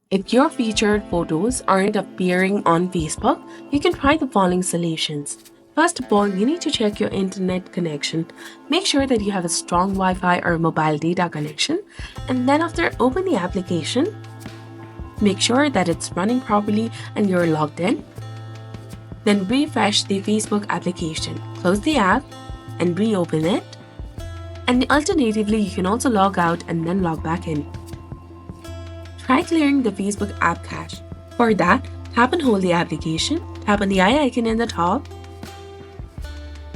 If your featured photos aren't appearing on Facebook, you can try the following solutions. First of all, you need to check your internet connection. Make sure that you have a strong Wi-Fi or mobile data connection. And then after open the application, make sure that it's running properly and you're logged in. Then refresh the Facebook application. Close the app and reopen it. And alternatively, you can also log out and then log back in. Try clearing the Facebook app cache. For that, tap and hold the application, tap on the eye icon in the top,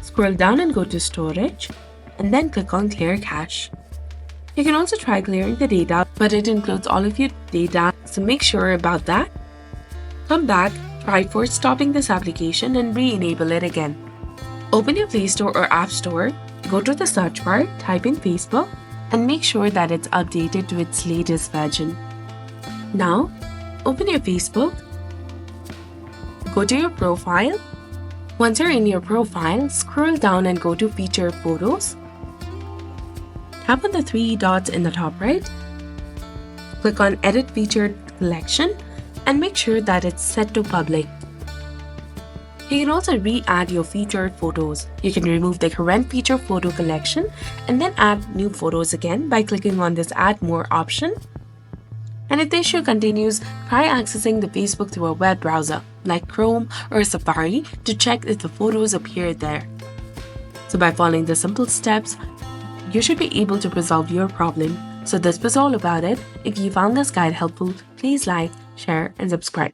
scroll down and go to Storage, and then click on Clear Cache. You can also try clearing the data, but it includes all of your data, so make sure about that. Come back, try force stopping this application and re-enable it again. Open your Play Store or App Store, go to the search bar, type in Facebook, and make sure that it's updated to its latest version. Now, open your Facebook, go to your profile. Once you're in your profile, scroll down and go to Featured Photos. Tap on the three dots in the top right. Click on Edit Featured Collection and make sure that it's set to public. You can also re-add your featured photos. You can remove the current featured photo collection and then add new photos again by clicking on this Add More option. And if the issue continues, try accessing the Facebook through a web browser like Chrome or Safari to check if the photos appear there. So by following the simple steps, you should be able to resolve your problem. So this was all about it. If you found this guide helpful, please like, share, and subscribe.